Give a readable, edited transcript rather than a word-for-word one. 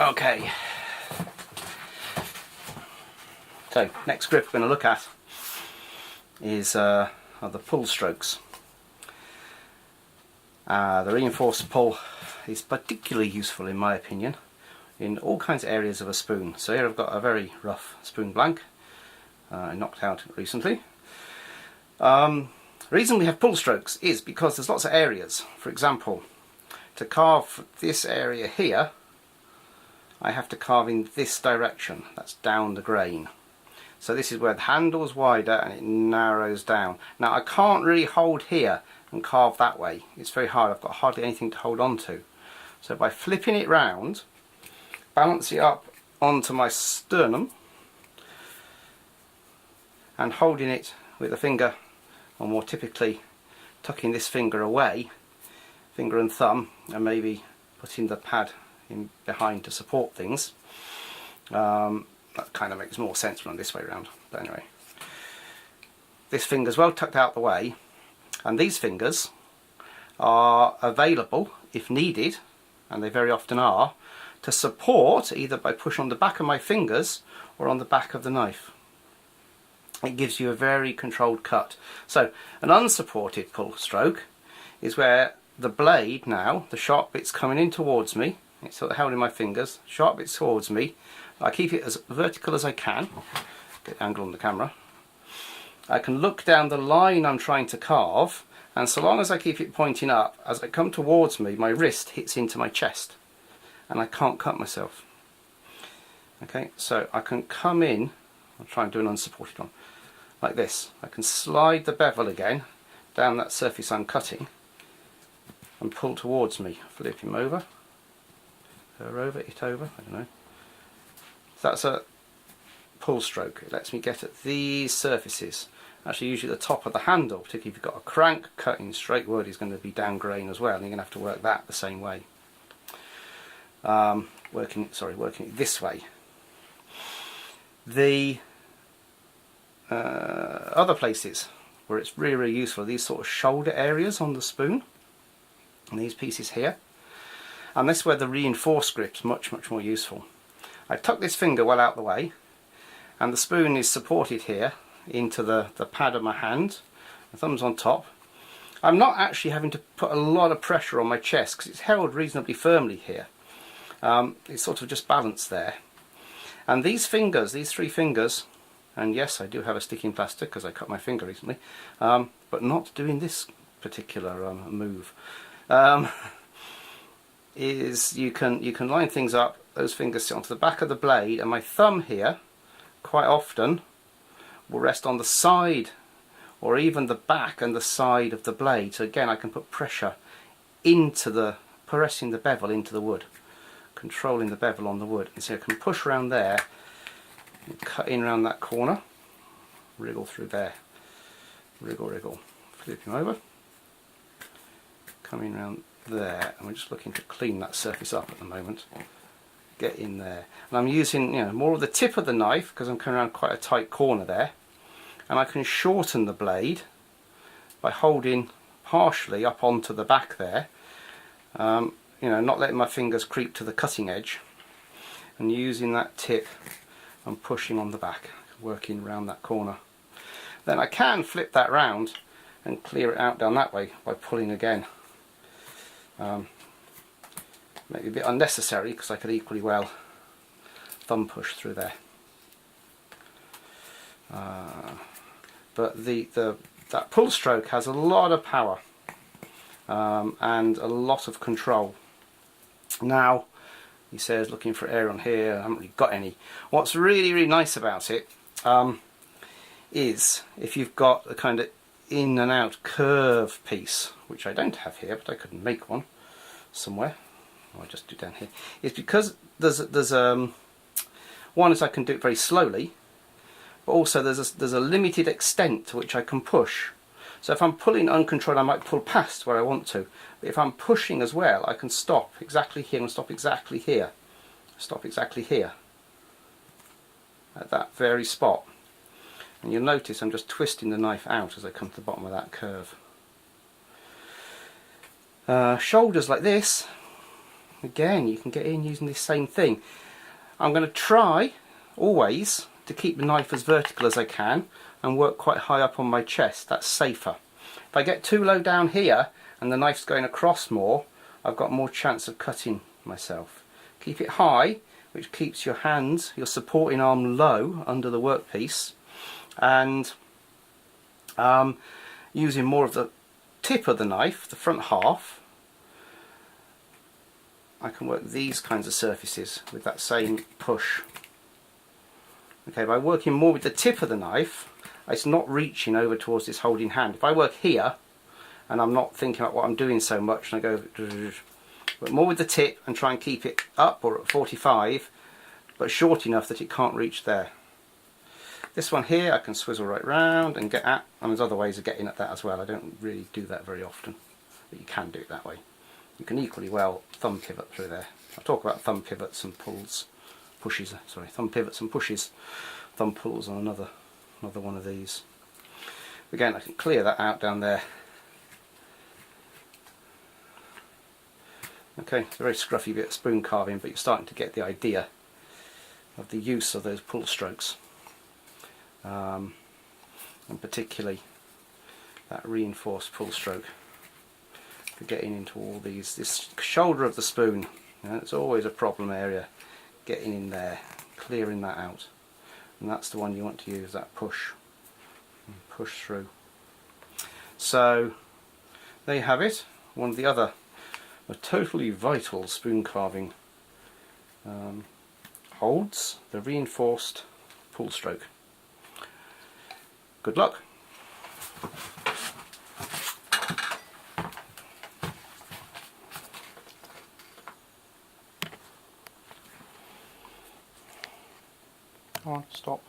Okay, so next grip we're going to look at is are the pull strokes. The reinforced pull is particularly useful in my opinion in all kinds of areas of a spoon. So here I've got a very rough spoon blank, I knocked out recently. The reason we have pull strokes is because there's lots of areas. For example, to carve this area here, I have to carve in this direction, that's down the grain. So this is where the handle's wider and it narrows down. Now I can't really hold here and carve that way, it's very hard, I've got hardly anything to hold on to. So by flipping it round, balance it up onto my sternum and holding it with a finger, or more typically tucking this finger away, finger and thumb, and maybe putting the pad in behind to support things. That kind of makes more sense when I'm this way around, but anyway. This finger's well tucked out the way, and these fingers are available if needed, and they very often are, to support either by pushing on the back of my fingers or on the back of the knife. It gives you a very controlled cut. So an unsupported pull stroke is where the blade now, the sharp bit's coming in towards me, it's sort of held in my fingers, sharp bit's towards me, I keep it as vertical as I can, get the angle on the camera, I can look down the line I'm trying to carve, and so long as I keep it pointing up, as I come towards me, my wrist hits into my chest and I can't cut myself. Okay, so I can come in, I'll try and do an unsupported one, like this. I can slide the bevel again down that surface I'm cutting and pull towards me. Flip him over, her over, it over, I don't know. So that's a pull stroke. It lets me get at these surfaces. Actually usually the top of the handle, particularly if you've got a crank cutting straight wood, is going to be down grain as well, and you're going to have to work that the same way. Working it this way. The other places where it's really, really useful are these sort of shoulder areas on the spoon, and these pieces here, and this is where the reinforced grip's much more useful. I tuck this finger well out the way, and the spoon is supported here into the pad of my hand, the thumb's on top. I'm not actually having to put a lot of pressure on my chest because it's held reasonably firmly here. It's sort of just balanced there. And these fingers, these three fingers, and yes, I do have a sticking plaster because I cut my finger recently, but not doing this particular move, is you can line things up, those fingers sit onto the back of the blade, and my thumb here quite often will rest on the side or even the back and the side of the blade. So again, I can put pressure into pressing the bevel into the wood, controlling the bevel on the wood. And so I can push around there and cut in around that corner, wriggle through there, wriggle, wriggle, flip him over, coming around there, and we're just looking to clean that surface up at the moment. Get in there, and I'm using more of the tip of the knife because I'm coming around quite a tight corner there, and I can shorten the blade by holding partially up onto the back there, not letting my fingers creep to the cutting edge, and using that tip and pushing on the back, working around that corner. Then I can flip that round and clear it out down that way by pulling again. Maybe a bit unnecessary because I could equally well thumb push through there. But that pull stroke has a lot of power and a lot of control. Now, he says looking for air on here, I haven't really got any. What's really, really nice about it is if you've got a kind of in and out curve piece, which I don't have here, but I could make one somewhere. I'll just do down here. Is because there's one is I can do it very slowly, but also there's a limited extent to which I can push. So if I'm pulling uncontrolled, I might pull past where I want to. But if I'm pushing as well, I can stop exactly here and stop exactly here, stop exactly here, at that very spot. And you'll notice I'm just twisting the knife out as I come to the bottom of that curve. Shoulders like this, again, you can get in using this same thing. I'm going to try always to keep the knife as vertical as I can and work quite high up on my chest. That's safer. If I get too low down here and the knife's going across more, I've got more chance of cutting myself. Keep it high, which keeps your hands, your supporting arm low under the workpiece, and using more of the tip of the knife, the front half, I can work these kinds of surfaces with that same push. Okay, by working more with the tip of the knife, it's not reaching over towards this holding hand. If I work here and I'm not thinking about what I'm doing so much, and I go but more with the tip and try and keep it up or at 45, but short enough that it can't reach there. This one here I can swizzle right round and get at, and there's other ways of getting at that as well. I don't really do that very often, but you can do it that way. You can equally well thumb pivot through there. I'll talk about thumb pivots and pushes, thumb pivots and pushes, thumb pulls on another one of these. Again, I can clear that out down there. Okay, it's a very scruffy bit of spoon carving, but you're starting to get the idea of the use of those pull strokes, and particularly that reinforced pull stroke for getting into all these. This shoulder of the spoon, it's always a problem area, getting in there, clearing that out, and that's the one you want to use, that push through. So there you have it, one of the other totally vital spoon carving holds, the reinforced pull stroke. Good luck. Come on, stop.